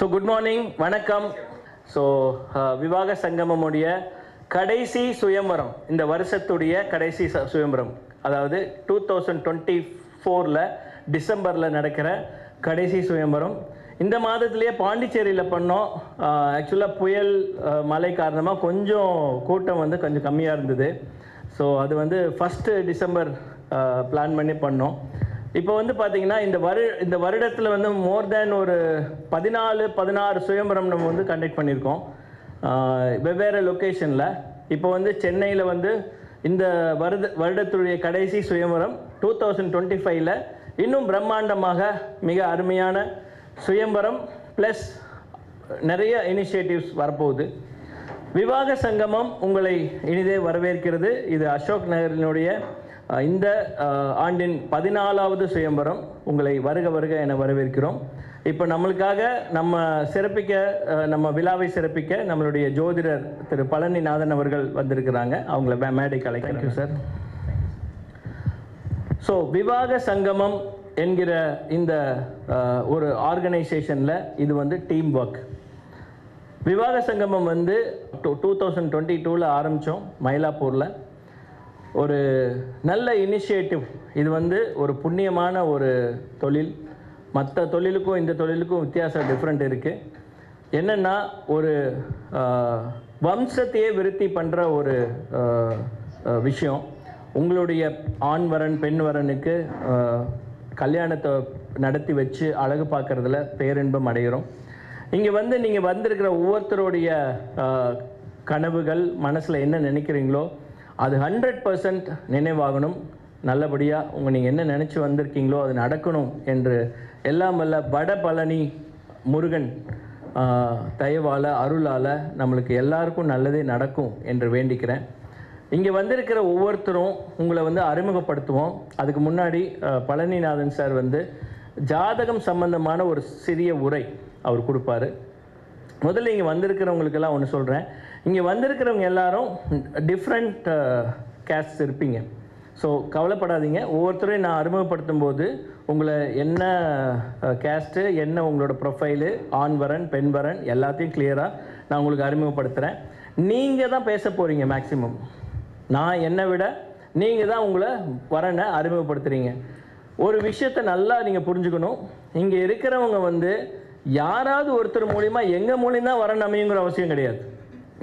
So good morning, வணக்கம். So விவாக சங்கமமுடைய கடைசி சுயம்பரம், இந்த வருஷத்துடைய கடைசி சுயம்பரம், அதாவது 2024 டிசம்பரில் நடக்கிற கடைசி சுயம்பரம். இந்த மாதத்துலேயே பாண்டிச்சேரியில் பண்ணோம். ஆக்சுவலாக புயல் மழை காரணமாக கொஞ்சம் கூட்டம் வந்து கொஞ்சம் கம்மியாக இருந்தது. ஸோ அது வந்து ஃபஸ்ட்டு டிசம்பர் பிளான் பண்ணி பண்ணோம். இப்போ வந்து பார்த்திங்கன்னா இந்த வருடத்தில் வந்து மோர் தேன் ஒரு 14-16 சுயம்பரம் நம்ம வந்து கண்டக்ட் பண்ணியிருக்கோம் வெவ்வேறு லொக்கேஷனில். இப்போ வந்து சென்னையில் வந்து இந்த வருடத்துடைய கடைசி சுயம்பரம் 2025 இன்னும் பிரம்மாண்டமாக மிக அருமையான சுயம்பரம் ப்ளஸ் நிறைய இனிஷியேட்டிவ்ஸ் வரப்போகுது. விவாக சங்கமம் உங்களை இனிதே வரவேற்கிறது. இது அசோக் நகரினுடைய இந்த ஆண்டின் 14வது சுயம்பரம். உங்களை வருக வருக என வரவேற்கிறோம். இப்போ நம்மளுக்காக நம்ம விழாவை சிறப்பிக்க நம்மளுடைய ஜோதிடர் திரு பழனிநாதன் அவர்கள் வந்திருக்கிறாங்க. அவங்கள மேடைக்கு அழைக்கிறேன். Thank you sir. ஸோ விவாக சங்கமம் என்கிற இந்த ஒரு ஆர்கனைசேஷனில் இது வந்து டீம் ஒர்க். விவாக சங்கமம் வந்து 2022 ஆரம்பித்தோம் மயிலாப்பூரில். ஒரு நல்ல இனிஷியேட்டிவ். இது வந்து ஒரு புண்ணியமான ஒரு தொழில். மற்ற தொழிலுக்கும் இந்த தொழிலுக்கும் வித்தியாசம் டிஃப்ரெண்ட் இருக்குது. என்னென்னா ஒரு வம்சத்தையே விருத்தி பண்ணுற ஒரு விஷயம். உங்களுடைய ஆண் வரன் பெண் வரனுக்கு கல்யாணத்தை நடத்தி வச்சு அழகு பார்க்குறதுல பேரின்பம் அடைகிறோம். இங்கே வந்து நீங்கள் வந்திருக்கிற ஒவ்வொருத்தருடைய கனவுகள் மனசில் என்ன நினைக்கிறீங்களோ அது 100% நினைவாகணும். நல்லபடியாக நீங்கள் என்ன நினச்சி வந்திருக்கீங்களோ அது நடக்கணும் என்று எல்லாம் வல்ல வட பழனி முருகன் தயவால் அருளால் நம்மளுக்கு எல்லாருக்கும் நல்லதே நடக்கும் என்று வேண்டிக்கிறேன். இங்கே வந்திருக்கிற ஒவ்வொருத்தரும் உங்களை வந்து அறிமுகப்படுத்துவோம். அதுக்கு முன்னாடி பழனிநாதன் சார் வந்து ஜாதகம் சம்பந்தமான ஒரு சிறிய உரை அவர் கொடுப்பாரு. முதல்ல இங்கே வந்திருக்கிறவங்களுக்கெல்லாம் ஒன்று சொல்கிறேன். இங்கே வந்திருக்கிறவங்க எல்லாரும் டிஃப்ரெண்ட் கேஸ்ட் இருப்பீங்க. ஸோ கவலைப்படாதீங்க. ஒவ்வொருத்தரையும் நான் அறிமுகப்படுத்தும் போது உங்களை என்ன கேஸ்ட்டு, என்ன உங்களோட ப்ரொஃபைலு, ஆண் வரன் பெண் வரன் எல்லாத்தையும் கிளியராக நான் உங்களுக்கு அறிமுகப்படுத்துகிறேன். நீங்கள் தான் பேச போகிறீங்க. மேக்ஸிமம் நான் என்னை விட நீங்கள் தான் உங்களை வரனை அறிமுகப்படுத்துகிறீங்க. ஒரு விஷயத்தை நல்லா நீங்கள் புரிஞ்சுக்கணும். இங்கே இருக்கிறவங்க வந்து யாராவது ஒருத்தர் மூலிமா எங்கள் மூலியம் தான் வரன் அமையுங்கிற அவசியம் கிடையாது.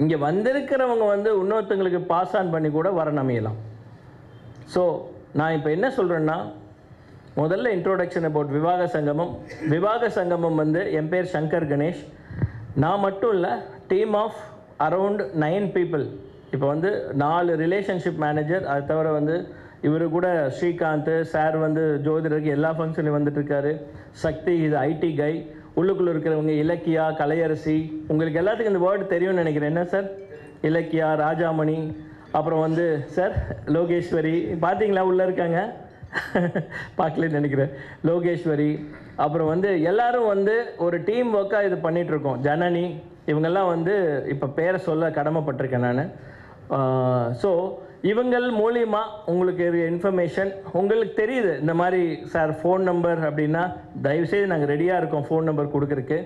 இங்கே வந்திருக்கிறவங்க வந்து இன்னொருத்தங்களுக்கு பாஸ் ஆன் பண்ணி கூட வரன் அமையலாம். ஸோ நான் இப்போ என்ன சொல்கிறேன்னா, முதல்ல இன்ட்ரோடக்ஷன் அபவுட் விவாக சங்கமம். விவாக சங்கமம் வந்து என் பேர் சங்கர் கணேஷ். நான் மட்டும் இல்லை, டீம் ஆஃப் அரவுண்ட் 9 people. இப்போ வந்து 4 ரிலேஷன்ஷிப் மேனேஜர், அது தவிர வந்து இவர் கூட ஸ்ரீகாந்த் சார் வந்து ஜோதிடருக்கு எல்லா ஃபங்க்ஷன்லையும் வந்துட்டுருக்காரு. சக்தி இது ஐடி கை. உள்ளுக்குள்ளே இருக்கிறவங்க இலக்கியா, கலையரசி, உங்களுக்கு எல்லாத்துக்கும் இந்த வேர்டு தெரியும்னு நினைக்கிறேன். என்ன சார்? இலக்கியா, ராஜாமணி, அப்புறம் வந்து சார் லோகேஸ்வரி, பார்த்தீங்களா உள்ளே இருக்காங்க, பார்க்கலன்னு நினைக்கிறேன், லோகேஸ்வரி. அப்புறம் வந்து எல்லோரும் வந்து ஒரு டீம் ஒர்க்காக இது பண்ணிகிட்ருக்கோம். ஜனனி, இவங்கெல்லாம் வந்து இப்போ பேரை சொல்ல கடமைப்பட்டிருக்கேன் நான். ஸோ இவங்கள் மூலியமாக உங்களுக்கு இன்ஃபர்மேஷன் உங்களுக்கு தெரியுது. இந்த மாதிரி சார் ஃபோன் நம்பர் அப்படின்னா தயவுசெய்து நாங்கள் ரெடியாக இருக்கோம் ஃபோன் நம்பர் கொடுக்குறக்கு.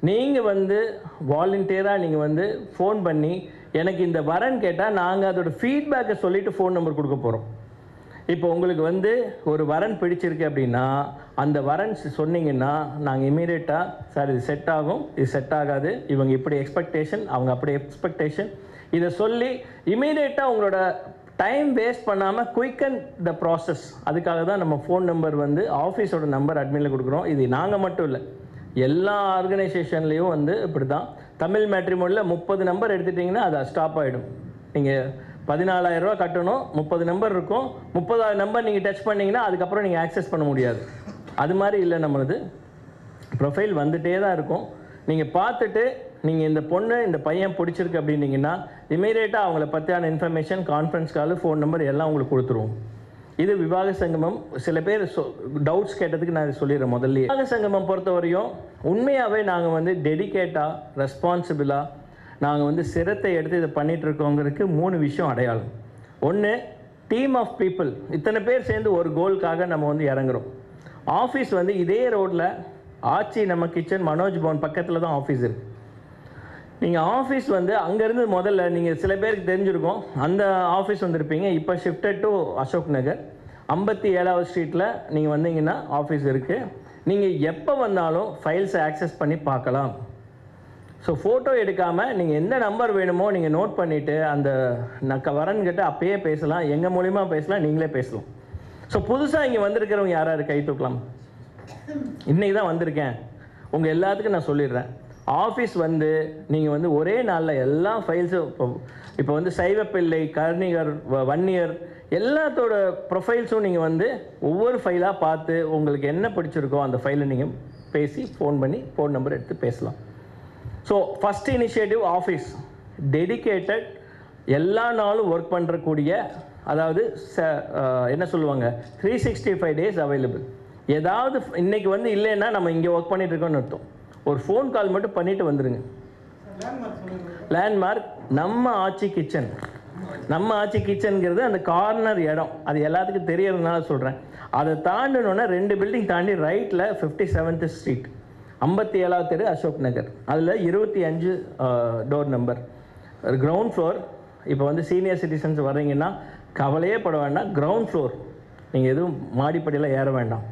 நீங்கள் வந்து வாலண்டியராக நீங்கள் வந்து ஃபோன் பண்ணி எனக்கு இந்த வரன் கேட்டால் நாங்கள் அதோட ஃபீட்பேக்கை சொல்லிவிட்டு ஃபோன் நம்பர் கொடுக்க போகிறோம். இப்போ உங்களுக்கு வந்து ஒரு வரன் பிடிச்சிருக்கு அப்படின்னா அந்த வரன் சொன்னீங்கன்னா நாங்கள் இமீடியட்டாக சார் இது செட் ஆகும், இது செட் ஆகாது, இவங்க இப்படி எக்ஸ்பெக்டேஷன், அவங்க அப்படி எக்ஸ்பெக்டேஷன், இதை சொல்லி இமீடியட்டாக உங்களோட டைம் வேஸ்ட் பண்ணாமல் குயிக்கன் த ப்ராசஸ். அதுக்காக தான் நம்ம ஃபோன் நம்பர் வந்து ஆஃபீஸோட நம்பர் அட்மினில் கொடுக்குறோம். இது நாங்கள் மட்டும் இல்லை, எல்லா ஆர்கனைசேஷன்லேயும் வந்து இப்படி தான். தமிழ் மேட்ரிமோனியில் 30 நம்பர் எடுத்துட்டிங்கன்னா அது ஸ்டாப் ஆகிடும். நீங்கள் 14,000 ரூபா கட்டணும், 30 நம்பர் இருக்கும். 30வது நம்பர் நீங்கள் டச் பண்ணிங்கன்னா அதுக்கப்புறம் நீங்கள் ஆக்சஸ் பண்ண முடியாது. அது மாதிரி இல்லை, நம்மளது ப்ரொஃபைல் வந்துகிட்டே தான் இருக்கும். நீங்கள் பார்த்துட்டு நீங்கள் இந்த பொண்ணு இந்த பையன் பிடிச்சிருக்கு அப்படின்னீங்கன்னா இமீடியட்டாக அவங்கள பற்றியான information, conference call, phone number எல்லாம் உங்களுக்கு கொடுத்துருவோம். இது விவாக சங்கமம். சில பேர் டவுட்ஸ் கேட்டதுக்கு நான் சொல்லிடுறேன் முதல்ல. விவாக சங்கமம் பொறுத்தவரையும் உண்மையாகவே நாங்கள் வந்து டெடிகேட்டாக, ரெஸ்பான்சிபிளாக நாங்கள் வந்து சிரத்தை எடுத்து இதை பண்ணிகிட்ருக்கோங்கிறதுக்கு 3 விஷயம் அடையாளம். ஒன்று, டீம் ஆஃப் பீப்புள். இத்தனை பேர் சேர்ந்து ஒரு கோலுக்காக நம்ம வந்து இறங்குறோம். ஆஃபீஸ் வந்து இதே ரோட்டில் ஆச்சி நம்ம கிச்சன் மனோஜ் பவன் பக்கத்தில் தான் ஆஃபீஸ் இருக்குது. நீங்கள் ஆஃபீஸ் வந்து அங்கேருந்து முதல்ல நீங்கள் சில பேருக்கு தெரிஞ்சிருக்கும், அந்த ஆஃபீஸ் வந்திருப்பீங்க. இப்போ ஷிஃப்டட் டு அசோக் நகர் 57வது ஸ்ட்ரீட்டில் நீங்கள் வந்தீங்கன்னா ஆஃபீஸ் இருக்குது. நீங்கள் எப்போ வந்தாலும் ஃபைல்ஸை ஆக்சஸ் பண்ணி பார்க்கலாம். ஸோ ஃபோட்டோ எடுக்காமல் நீங்கள் எந்த நம்பர் வேணுமோ நீங்கள் நோட் பண்ணிவிட்டு அந்த வரன்கிட்ட அப்பயே பேசலாம், எங்கள் மூலிமா பேசலாம், நீங்களே பேசலாம். ஸோ புதுசாக இங்கே வந்திருக்கிறவங்க யாராரு கை தூக்கலாம்? இன்றைக்கி தான் வந்திருக்கேன், உங்கள் எல்லாத்துக்கும் நான் சொல்லிடுறேன். ஆஃபீஸ் வந்து நீங்கள் வந்து ஒரே நாளில் எல்லா ஃபைல்ஸும் இப்போ வந்து சைவப்பிள்ளை, கர்ணிகர், வன்னியர் எல்லாத்தோட ப்ரொஃபைல்ஸும் நீங்கள் வந்து ஒவ்வொரு ஃபைலாக பார்த்து உங்களுக்கு என்ன பிடிச்சிருக்கோ அந்த ஃபைலை நீங்கள் பேசி ஃபோன் பண்ணி ஃபோன் நம்பர் எடுத்து பேசலாம். So first initiative office dedicated, எல்லா நாளும் ஒர்க் பண்ணுறக்கூடிய, அதாவது என்ன சொல்லுவாங்க 365 டேஸ் அவைலபிள். ஏதாவது இன்றைக்கி வந்து இல்லைன்னா நம்ம இங்கே ஒர்க் பண்ணிகிட்டு இருக்கோம்னு அர்த்தம். ஒரு ஃபோன் கால் மட்டும் பண்ணிவிட்டு வந்துடுங்க. லேண்ட்மார்க் நம்ம ஆச்சி கிச்சன். நம்ம ஆச்சி கிச்சனுங்கிறது அந்த கார்னர் இடம், அது எல்லாத்துக்கும் தெரியறதுனால சொல்கிறேன். அதை தாண்டினோன்னா 2 பில்டிங் தாண்டி ரைட்டில் 57th ஸ்ட்ரீட் 57வது தெரு அசோக் நகர், அதில் 25 டோர் நம்பர், கிரவுண்ட் ஃப்ளோர். இப்போ வந்து சீனியர் சிட்டிசன்ஸ் வர்றீங்கன்னா கவலையே பட வேண்டாம், கிரவுண்ட் ஃப்ளோர், நீங்கள் எதுவும் மாடிப்படியில் ஏற வேண்டாம்.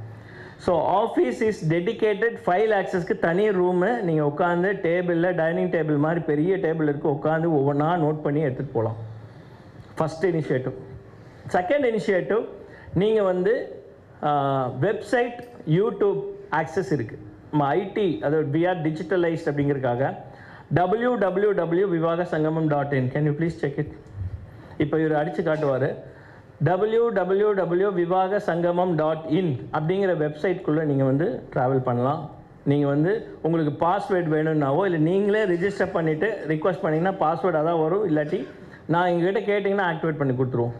So office is dedicated. File ஆக்சஸ்க்கு தனி ரூமு, நீங்கள் உட்காந்து டேபிளில் டைனிங் டேபிள் மாதிரி பெரிய டேபிள் இருக்குது, உட்காந்து ஒவ்வொன்றா நோட் பண்ணி எடுத்துகிட்டு போகலாம். First initiative. செகண்ட் இனிஷியேட்டிவ், நீங்கள் வந்து வெப்சைட், யூடியூப் ஆக்சஸ் இருக்குது. நம்ம ஐடி, அதாவது we are digitalized அப்படிங்கிறதுக்காக www.vivagasangam.in. Can you please check it? இப்போ இவர் அடித்து காட்டுவார். www.vivagasangam.in அப்படிங்கிற வெப்சைட்குள்ளே நீங்கள் வந்து ட்ராவல் பண்ணலாம். நீங்கள் வந்து உங்களுக்கு பாஸ்வேர்டு வேணும்னாவோ இல்லை நீங்களே ரிஜிஸ்டர் பண்ணிவிட்டு ரிக்வஸ்ட் பண்ணிங்கன்னா பாஸ்வேர்டு அதான் வரும், இல்லாட்டி நான் எங்ககிட்ட கேட்டிங்கன்னா ஆக்டிவேட் பண்ணி கொடுத்துருவோம்.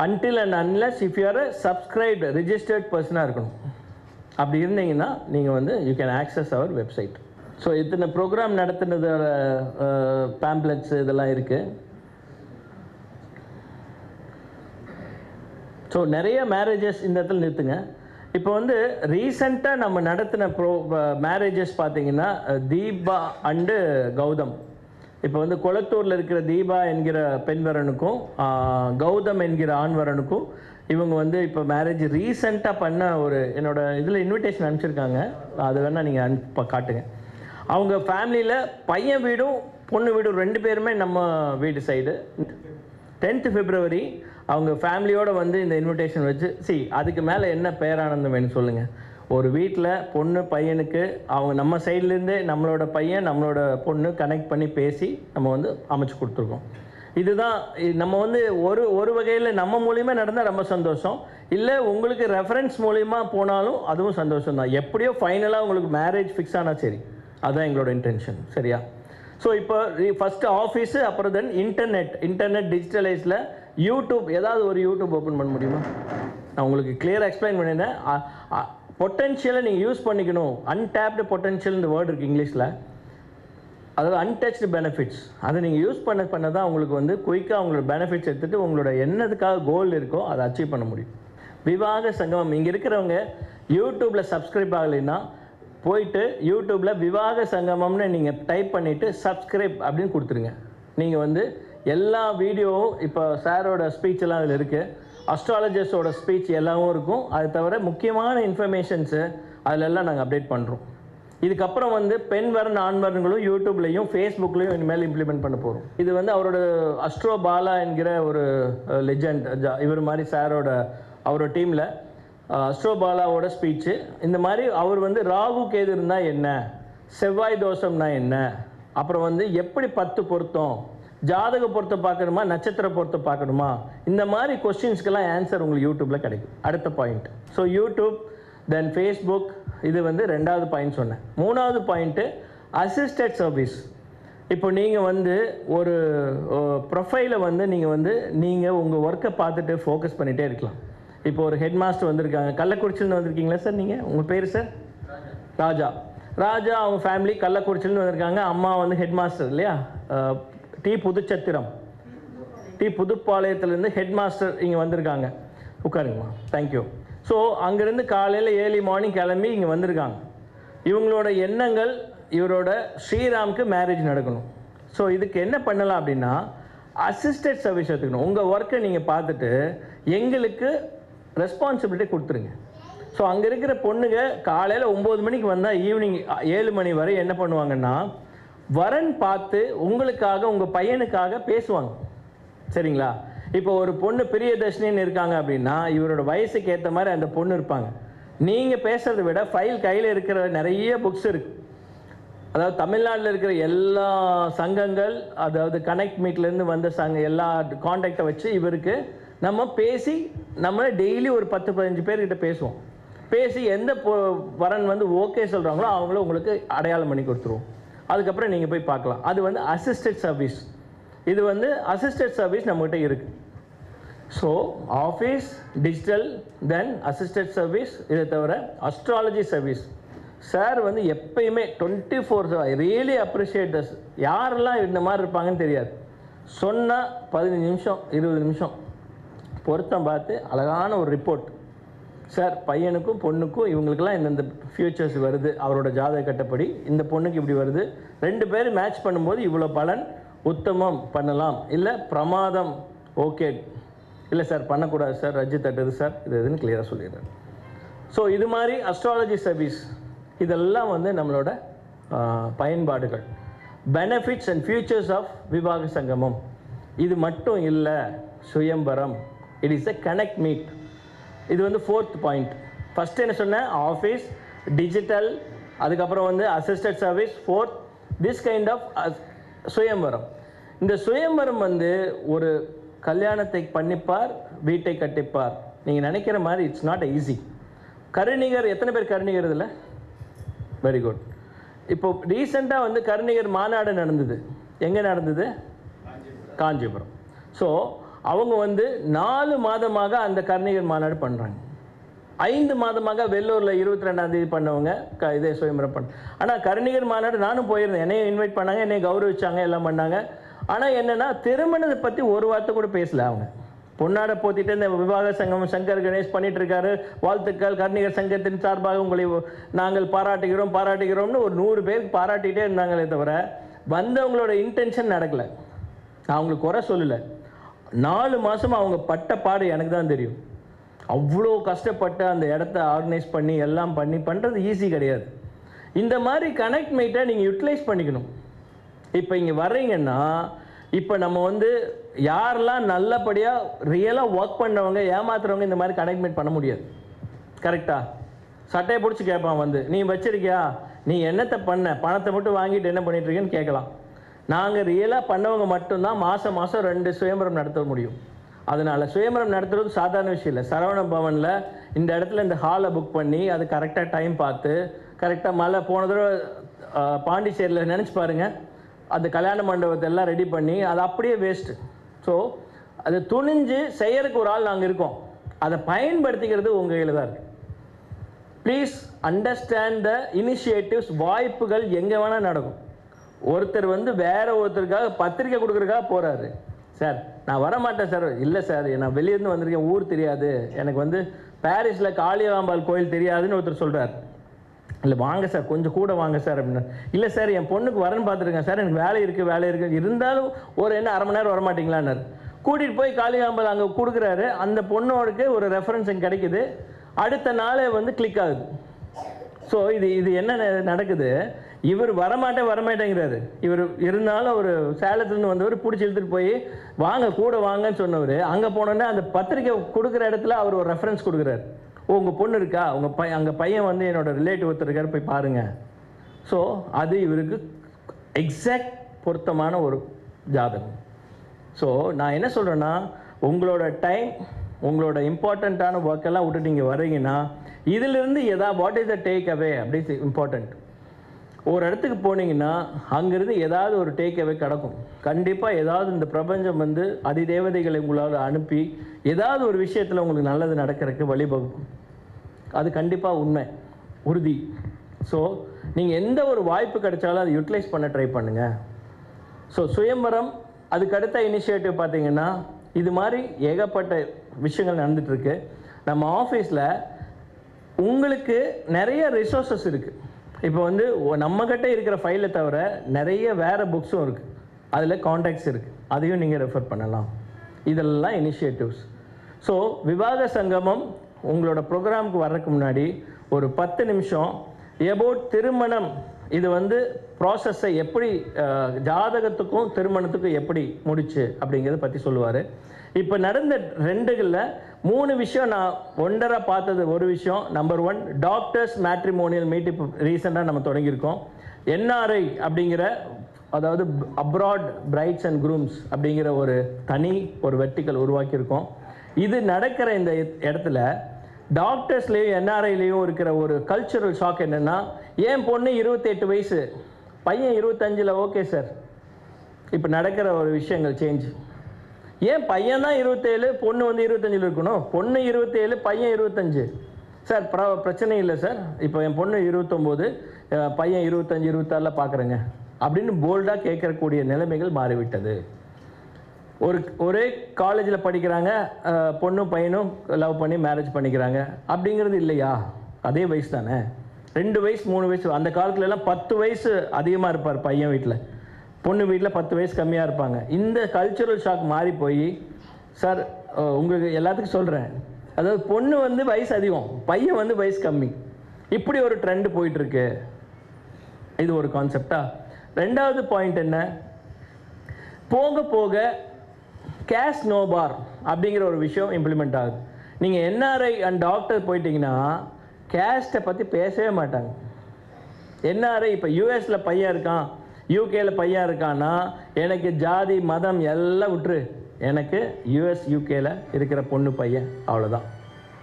Until and unless if you are subscribed registered பர்சனாக இருக்கணும். அப்படி இருந்தீங்கன்னா நீங்கள் வந்து you can access our website. So இத்தனை ப்ரோக்ராம் நடத்துனதோட பேம்ப்ளெட்ஸ் இதெல்லாம் இருக்குது. ஸோ நிறைய மேரேஜஸ் இந்த இடத்துல நிறுத்துங்க. இப்போ வந்து ரீசெண்டாக நம்ம நடத்தின மேரேஜஸ் பார்த்தீங்கன்னா தீபா அண்டு கௌதம். இப்போ வந்து கொளத்தூரில் இருக்கிற தீபா என்கிற பெண் வரனுக்கும் கௌதம் என்கிற ஆண் வரனுக்கும் இவங்க வந்து இப்போ மேரேஜ் ரீசெண்டாக பண்ண ஒரு என்னோட இதில் இன்விடேஷன் அனுப்பிச்சிருக்காங்க, அது வேணால் நீங்கள் காட்டுங்க. அவங்க ஃபேமிலியில் பையன் வீடும் பொண்ணு வீடும் 2 பேருமே நம்ம வீடு சைடு. 10th February அவங்க ஃபேமிலியோடு வந்து இந்த இன்விடேஷன் வச்சு அதுக்கு மேலே என்ன பேரானந்தம் வேணும் சொல்லுங்கள். ஒரு வீட்டில் பொண்ணு பையனுக்கு அவங்க நம்ம சைட்லேருந்தே நம்மளோட பையன் நம்மளோட பொண்ணு கனெக்ட் பண்ணி பேசி நம்ம வந்து அமைச்சு கொடுத்துருக்கோம். இதுதான் நம்ம வந்து ஒரு வகையில் நம்ம மூலிமா நடந்தால் ரொம்ப சந்தோஷம், இல்லை உங்களுக்கு ரெஃபரன்ஸ் மூலிமா போனாலும் அதுவும் சந்தோஷம் தான். எப்படியோ ஃபைனலாக உங்களுக்கு மேரேஜ் ஃபிக்ஸ் ஆனால் சரி, அதுதான் எங்களோட இன்டென்ஷன். சரியா? ஸோ இப்போ ஃபஸ்ட்டு ஆஃபீஸு, அப்புறம் தென் இன்டர்நெட் டிஜிட்டலைஸில் யூடியூப். ஏதாவது ஒரு யூடியூப் ஓப்பன் பண்ண முடியுமா? நான் உங்களுக்கு கிளியராக எக்ஸ்பிளைன் பண்ணியிருந்தேன். பொட்டென்ஷியலை நீங்கள் யூஸ் பண்ணிக்கணும். அன்டேப்டு பொட்டென்ஷியல் இந்த வேர்டு இருக்குது இங்கிலீஷில், அதாவது அன்டச்டு பெனிஃபிட்ஸ். அதை நீங்கள் யூஸ் பண்ண தான் உங்களுக்கு வந்து குயிக்காக உங்களோட பெனிஃபிட்ஸ் எடுத்துகிட்டு உங்களோட என்னதுக்காக கோல் இருக்கோ அதை அச்சீவ் பண்ண முடியும். விவாக சங்கமம் இங்கே இருக்கிறவங்க யூடியூப்பில் சப்ஸ்கிரைப் ஆகலைன்னா போயிட்டு யூடியூப்பில் விவாக சங்கமம்னு நீங்கள் டைப் பண்ணிவிட்டு சப்ஸ்கிரைப் அப்படின்னு கொடுத்துருங்க. நீங்கள் வந்து எல்லா வீடியோவும் இப்போ சாரோட ஸ்பீச் எல்லாம் அதில் இருக்குது, அஸ்ட்ராலஜர்ஸோட ஸ்பீச் எல்லாமும் இருக்கும். அது தவிர முக்கியமான இன்ஃபர்மேஷன்ஸு அதிலெல்லாம் நாங்கள் அப்டேட் பண்ணுறோம். இதுக்கப்புறம் வந்து பெண் வரன் ஆண் வரன்களும் யூடியூப்லேயும் ஃபேஸ்புக்லேயும் இனிமேல் இம்ப்ளிமெண்ட் பண்ண போகிறோம். இது வந்து அவரோட அஸ்ட்ரோ பாலா என்கிற ஒரு லெஜண்ட், இவர் மாதிரி சாரோட அவரோட டீமில் அஸ்ட்ரோ பாலாவோட ஸ்பீச்சு. இந்த மாதிரி அவர் வந்து ராகு கேது இருந்தால் என்ன, செவ்வாய் தோஷம்னா என்ன, அப்புறம் வந்து எப்படி 10 பொருத்தம், ஜாதக பொருத்தம் பார்க்கணுமா நட்சத்திர பொருத்தம் பார்க்கணுமா, இந்த மாதிரி கொஸ்டின்ஸ்க்கெல்லாம் ஆன்சர் உங்களுக்கு யூடியூப்பில் கிடைக்கும். அடுத்த பாயிண்ட். ஸோ யூடியூப், தென் ஃபேஸ்புக், இது வந்து 2வது பாயிண்ட் சொன்னேன். 3வது பாயிண்ட்டு அசிஸ்டட் சர்வீஸ். இப்போ நீங்கள் வந்து ஒரு ப்ரொஃபைலை வந்து நீங்கள் உங்கள் ஒர்க்கை பார்த்துட்டு ஃபோக்கஸ் பண்ணிகிட்டே இருக்கலாம். இப்போ ஒரு ஹெட் மாஸ்டர் வந்திருக்காங்க, கள்ளக்குறிச்சியிலேருந்து வந்திருக்கீங்களா சார்? நீங்கள் உங்கள் பேர் சார்? ராஜா. அவங்க ஃபேமிலி கள்ளக்குறிச்சியிலேருந்து வந்திருக்காங்க. அம்மா வந்து ஹெட் மாஸ்டர் இல்லையா, புதுப்பாளையத்துலேருந்து ஹெட் மாஸ்டர் இங்கே வந்திருக்காங்க. உட்காருங்கம்மா. தேங்க்யூ. ஸோ அங்கேருந்து காலையில் ஏர்லி மார்னிங் கிளம்பி இங்கே வந்திருக்காங்க. இவங்களோட எண்ணங்கள், இவரோட ஸ்ரீராமுக்கு மேரேஜ் நடக்கணும். ஸோ இதுக்கு என்ன பண்ணலாம் அப்படின்னா, அசிஸ்டட் சர்வீஸ் எடுத்துக்கணும். உங்கள் ஒர்க்கை நீங்கள் பார்த்துட்டு எங்களுக்கு ரெஸ்பான்சிபிலிட்டி கொடுத்துருங்க. ஸோ அங்கே இருக்கிற பொண்ணுங்க காலையில் 9 மணிக்கு வந்தால் ஈவினிங் 7 மணி வரை என்ன பண்ணுவாங்கன்னா, வரன் பார்த்து உங்களுக்காக, உங்கள் பையனுக்காக பேசுவாங்க. சரிங்களா? இப்போ ஒரு பொண்ணு பிரியதர்ஷினின்னு இருக்காங்க அப்படின்னா, இவரோட வயசுக்கு ஏற்ற மாதிரி அந்த பொண்ணு இருப்பாங்க. நீங்கள் பேசுகிறத விட ஃபைல் கையில் இருக்கிற நிறைய புக்ஸ் இருக்குது. அதாவது தமிழ்நாட்டில் இருக்கிற எல்லா சங்கங்கள், அதாவது கனெக்ட் மீட்லேருந்து வந்த எல்லா காண்டாக்டை வச்சு இவருக்கு நம்ம பேசி, நம்ம டெய்லி ஒரு 10-15 பேர்கிட்ட பேசுவோம். பேசி எந்த வரன் வந்து ஓகே சொல்கிறாங்களோ அவங்கள உங்களுக்கு அடையாளம் பண்ணி கொடுத்துருவோம். அதுக்கப்புறம் நீங்கள் போய் பார்க்கலாம். அது வந்து அசிஸ்டட் சர்வீஸ். இது வந்து அசிஸ்டட் சர்வீஸ் நம்மகிட்ட இருக்குது. ஸோ ஆஃபீஸ், டிஜிட்டல், தென் அசிஸ்டட் சர்வீஸ். இதை தவிர அஸ்ட்ராலஜி சர்வீஸ் சார் வந்து எப்பயுமே 24 ரியலி அப்ரிஷியேட் தஸ். யாரெல்லாம் இந்த மாதிரி இருப்பாங்கன்னு தெரியாது. சொன்னால் 15 நிமிஷம் 20 நிமிஷம் பொருத்தம் பார்த்து அழகான ஒரு ரிப்போர்ட். சார் பையனுக்கும் பொண்ணுக்கும் இவங்களுக்கெல்லாம் இந்தந்த ஃபியூச்சர்ஸ் வருது, அவரோட ஜாதக கட்டப்படி இந்த பொண்ணுக்கு இப்படி வருது, 2 பேரும் மேட்ச் பண்ணும்போது இவ்வளோ பலன், உத்தமம் பண்ணலாம், இல்லை பிரமாதம் ஓகே, இல்லை சார் பண்ணக்கூடாது சார், ரஜ்ஜு தட்டுது சார், இது எதுன்னு கிளியராக சொல்லிடுறேன். ஸோ இது மாதிரி அஸ்ட்ராலஜி சர்வீஸ் இதெல்லாம் வந்து நம்மளோட பயன்பாடுகள். பெனிஃபிட்ஸ் அண்ட் ஃபியூச்சர்ஸ் ஆஃப் விவாக சங்கமம். இது மட்டும் இல்லை, சுயம்பரம். It is a connect meet. இது வந்து 4th பாயிண்ட். ஃபஸ்ட்டு என்ன சொன்னேன், ஆஃபீஸ், டிஜிட்டல், அதுக்கப்புறம் வந்து assisted service, 4th this kind of சுயம்பரம். இந்த சுயம்பரம் வந்து ஒரு கல்யாணத்தை பண்ணிப்பார், வீட்டை கட்டிப்பார். நீங்கள் நினைக்கிற மாதிரி இட்ஸ் நாட் ஈஸி. கருணிகர், எத்தனை பேர் கருணிகர் இதில்? Very good. இப்போ ரீசெண்டாக வந்து கருணிகர் மாநாடு நடந்தது. எங்கே நடந்தது? காஞ்சிபுரம். ஸோ அவங்க வந்து 4 மாதமாக அந்த கருணிகர் மாநாடு பண்ணுறாங்க. 5 மாதமாக வெள்ளூரில் 22ஆம் தேதி பண்ணவங்க இதே சுயம்பரம் பண்ண. ஆனால் கருணிகர் மாநாடு நானும் போயிருந்தேன். என்னையும் இன்வைட் பண்ணாங்க, என்னை கௌரவிச்சாங்க, எல்லாம் பண்ணாங்க. ஆனால் என்னென்னா திருமணத்தை பற்றி ஒரு வார்த்தை கூட பேசலை. அவங்க பொன்னாடை போத்திட்டு இந்த விவாக சங்கம் சங்கர் கணேஷ் பண்ணிட்டு இருக்காரு, வாழ்த்துக்கள், கருணிகர் சங்கத்தின் சார்பாக உங்களை நாங்கள் பாராட்டுகிறோம்னு ஒரு 100 பேருக்கு பாராட்டிகிட்டே இருந்தாங்களே தவிர வந்தவங்களோட இன்டென்ஷன் நடக்கலை. நான் அவங்களுக்கு குறை சொல்லலை. 4 மாதம் அவங்க பட்ட பாடு எனக்கு தான் தெரியும். அவ்வளோ கஷ்டப்பட்டு அந்த இடத்த ஆர்கனைஸ் பண்ணி எல்லாம் பண்ணுறது ஈஸி கிடையாது. இந்த மாதிரி கனெக்ட் மீட்டை நீங்கள் யூட்டிலைஸ் பண்ணிக்கணும். இப்போ இங்கே வர்றீங்கன்னா, இப்போ நம்ம வந்து யாரெல்லாம் நல்லபடியாக ரியலாக ஒர்க் பண்ணுறவங்க, ஏமாத்துறவங்க இந்த மாதிரி கனெக்ட் மீட் பண்ண முடியாது. கரெக்டாக சட்டையை பிடிச்சி கேட்பான் வந்து, நீ வச்சிருக்கியா, நீ என்னத்தை பண்ண, பணத்தை மட்டும் வாங்கிட்டு என்ன பண்ணிட்டுருக்கேன்னு கேட்கலாம். நாங்கள் ரியலாக பண்ணவங்க மட்டும்தான் மாதம் 2 சுயம்பரம் நடத்த முடியும். அதனால் சுயம்பரம் நடத்துறது சாதாரண விஷயம் இல்லை. சரவண பவனில் இந்த இடத்துல இந்த ஹாலை புக் பண்ணி அது கரெக்டாக டைம் பார்த்து, கரெக்டாக மழை போன தடவை பாண்டிச்சேரியில் நினச்சி பாருங்கள், அந்த கல்யாண மண்டபத்தை எல்லாம் ரெடி பண்ணி அது அப்படியே வேஸ்ட்டு. ஸோ அதை துணிஞ்சு செய்யறதுக்கு ஒரு ஆள் நாங்கள் இருக்கோம். அதை பயன்படுத்திக்கிறது உங்கள் கையில் தான் இருக்குது. Please understand the initiatives. வாய்ப்புகள் எங்கே வேணால் நடக்கும். ஒருத்தர் வந்து வேற ஒருத்தருக்காக பத்திரிக்கை கொடுக்குறதுக்காக போகிறாரு. சார் நான் வரமாட்டேன் சார். இல்லை சார், நான் வெளியேருந்து வந்திருக்கேன், ஊர் தெரியாது எனக்கு, வந்து பாரிஸில் காளியாம்பாள் கோயில் தெரியாதுன்னு ஒருத்தர் சொல்கிறார். இல்லை வாங்க சார், கொஞ்சம் கூட வாங்க சார் அப்படின்னா. இல்லை சார், என் பொண்ணுக்கு வரன்னு பார்த்துருக்கேன் சார், எனக்கு வேலை இருக்குது இருந்தாலும் ஒரு என்ன 1/2 மணி நேரம் வரமாட்டிங்களான்னாரு. கூட்டிகிட்டு போய் காளியாம்பாள் அங்கே கொடுக்குறாரு. அந்த பொண்ணோருக்கு ஒரு ரெஃபரன்ஸ் இங்கே கிடைக்குது. அடுத்த நாளே வந்து கிளிக் ஆகுது. ஸோ இது என்ன நடக்குது, இவர் வரமாட்டேங்கிறாரு. இவர் இருந்தாலும் ஒரு சேலத்துலேருந்து வந்தவர் பிடிச்சி இழுத்துட்டு போய் வாங்க கூட வாங்கன்னு சொன்னவர், அங்கே போனோன்னே அந்த பத்திரிக்கை கொடுக்குற இடத்துல அவர் ஒரு ரெஃபரன்ஸ் கொடுக்குறாரு. உங்கள் பொண்ணு இருக்கா, அங்கே பையன் வந்து என்னோட ரிலேட்டிவ் ஒருத்தர் இருக்கார், போய் பாருங்கள். ஸோ அது இவருக்கு எக்ஸாக்ட் பொருத்தமான ஒரு ஜாதகம். ஸோ நான் என்ன சொல்கிறேன்னா, உங்களோட டைம், உங்களோட இம்பார்ட்டண்ட்டான ஒர்க்கெல்லாம் விட்டுட்டு இங்கே வர்றீங்கன்னா, இதிலிருந்து what is the take away அப்படி இம்பார்ட்டண்ட். ஒரு இடத்துக்கு போனீங்கன்னா அங்கேருந்து ஏதாவது ஒரு டேக் அவே கிடக்கும். கண்டிப்பாக ஏதாவது இந்த பிரபஞ்சம் வந்து அதிதேவதைகளை உங்களால் அனுப்பி ஏதாவது ஒரு விஷயத்தில் உங்களுக்கு நல்லது நடக்கிறதுக்கு வழிவகுக்கும். அது கண்டிப்பாக உண்மை, உறுதி. ஸோ நீங்கள் எந்த ஒரு வாய்ப்பு கிடைச்சாலும் அதை யூட்டிலைஸ் பண்ண ட்ரை பண்ணுங்கள். ஸோ சுயம்பரம், அதுக்கடுத்த இனிஷியேட்டிவ் பார்த்தீங்கன்னா இது மாதிரி ஏகப்பட்ட விஷயங்கள் நடந்துகிட்ருக்கு. நம்ம ஆஃபீஸில் உங்களுக்கு நிறைய ரிசோர்ஸஸ் இருக்குது. இப்போ வந்து நம்மக்கிட்ட இருக்கிற ஃபைலை தவிர நிறைய வேறு புக்ஸும் இருக்குது, அதில் கான்டாக்ட்ஸ் இருக்குது, அதையும் நீங்கள் ரெஃபர் பண்ணலாம். இதெல்லாம் இனிஷியேட்டிவ்ஸ். ஸோ விவாக சங்கமம் உங்களோட ப்ரோக்ராமுக்கு வர்றதுக்கு முன்னாடி ஒரு 10 நிமிஷம் எபவுட் திருமணம், இது வந்து ப்ராசஸை எப்படி ஜாதகத்துக்கும் திருமணத்துக்கும் எப்படி முடிச்சு அப்படிங்கிறத பற்றி சொல்லுவார். இப்போ நடந்த 2களில் 3 விஷயம் நான் ஒன்றரை பார்த்தது. ஒரு விஷயம், நம்பர் 1 டாக்டர்ஸ் மேட்ரிமோனியல் மீட். இப்போ ரீசெண்டாக நம்ம தொடங்கியிருக்கோம். என்ஆர்ஐ அப்படிங்கிற, அதாவது அப்ராட் பிரைட்ஸ் அண்ட் குரூம்ஸ் அப்படிங்கிற ஒரு தனி ஒரு வெர்டிக்கல் உருவாக்கியிருக்கோம். இது நடக்கிற இந்த இடத்துல டாக்டர்ஸ்லேயும் என்ஆர்ஐலேயும் இருக்கிற ஒரு கல்ச்சுரல் ஷாக் என்னென்னா, ஏன் பொண்ணு 28 வயசு, பையன் 25, ஓகே சார். இப்போ நடக்கிற ஒரு விஷயங்கள் சேஞ்ச். ஏன் பையன் தான் 27, பொண்ணு வந்து 25 இருக்கணும்? பொண்ணு 27, பையன் 25 சார். பிரச்சனை இல்லை சார், இப்போ என் பொண்ணு 29, பையன் 25, 26 பார்க்குறேங்க அப்படின்னு போல்டாக கேட்கக்கூடிய நிலைமைகள் மாறிவிட்டது. ஒரே காலேஜில் படிக்கிறாங்க, பொண்ணும் பையனும் லவ் பண்ணி மேரேஜ் பண்ணிக்கிறாங்க அப்படிங்கிறது இல்லையா? அதே வயசு தானே, 2 வயசு 3 வயசு. அந்த காலத்துலலாம் 10 வயசு அதிகமாக இருப்பார் பையன் வீட்டில், பொண்ணு வீட்டில் 10 வயசு கம்மியாக இருப்பாங்க. இந்த கல்ச்சுரல் ஷாக் மாறி போய், சார் உங்களுக்கு எல்லாத்துக்கும் சொல்கிறேன், அதாவது பொண்ணு வந்து வயசு அதிகம், பையன் வந்து வயசு கம்மி, இப்படி ஒரு ட்ரெண்டு போயிட்டுருக்கு. இது ஒரு கான்செப்டா. 2வது பாயிண்ட் என்ன, போக போக கேஷ் நோ பார் அப்படிங்கிற ஒரு விஷயம் இம்ப்ளிமெண்ட் ஆகுது. நீங்கள் என்ஆர்ஐ அண்ட் டாக்டர் போயிட்டீங்கன்னா கேஸ்ட்டை பற்றி பேசவே மாட்டாங்க. என்ஆர்ஐ இப்போ யூஎஸில் பையன் இருக்கான், யூகேல பையன் இருக்கான்னா, எனக்கு ஜாதி மதம் எல்லாம் விட்டுரு, எனக்கு யூஎஸ் யூகேல இருக்கிற பொண்ணு பையன், அவ்வளோதான்.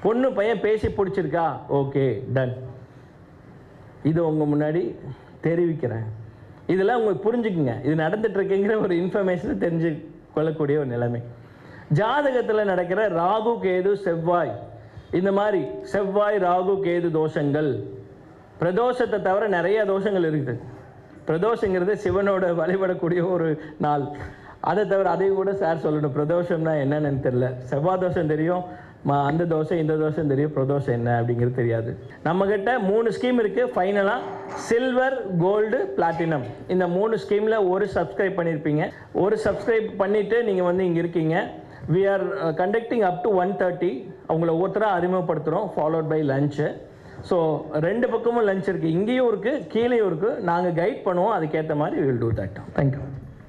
பொண்ணு பையன் பேசி பிடிச்சிருக்கா, ஓகே டன். இது உங்கள் முன்னாடி தெரிவிக்கிறேன். இதெல்லாம் உங்களுக்கு புரிஞ்சுக்குங்க, இது நடந்துட்டுருக்குங்கிற ஒரு இன்ஃபர்மேஷனை தெரிஞ்சு கொள்ளக்கூடிய ஒரு நிலைமை. ஜாதகத்தில் நடக்கிற ராகு கேது செவ்வாய், இந்த மாதிரி செவ்வாய் ராகு கேது தோஷங்கள், பிரதோஷத்தை தவிர நிறைய தோஷங்கள் இருக்குது. பிரதோஷங்கிறது சிவனோட வழிபடக்கூடிய ஒரு நாள். அதை தவிர அதையும் கூட சார் சொல்லணும், பிரதோஷம்னா என்னன்னு தெரியல. செவ்வாய் தோஷம் தெரியும், அந்த தோஷம் இந்த தோஷம் தெரியும், பிரதோஷம் என்ன அப்படிங்கிறது தெரியாது. நம்மக்கிட்ட 3 ஸ்கீம் இருக்குது. ஃபைனலாக சில்வர், கோல்டு, பிளாட்டினம், இந்த 3 ஸ்கீமில் ஒரு சப்ஸ்கிரைப் பண்ணியிருப்பீங்க. ஒரு சப்ஸ்கிரைப் பண்ணிவிட்டு நீங்கள் வந்து இங்கே இருக்கீங்க. We are conducting up to 1:30. அவங்கள ஒவ்வொருத்தராக அறிமுகப்படுத்துகிறோம், ஃபாலோட் பை லஞ்சு. ஸோ 2 பக்கமும் லஞ்ச் இருக்குது, இங்கேயும் இருக்குது கீழேயும் இருக்குது. நாங்கள் கைட் பண்ணுவோம், அதுக்கேற்ற மாதிரி வில் டூ தட். தேங்க்யூ.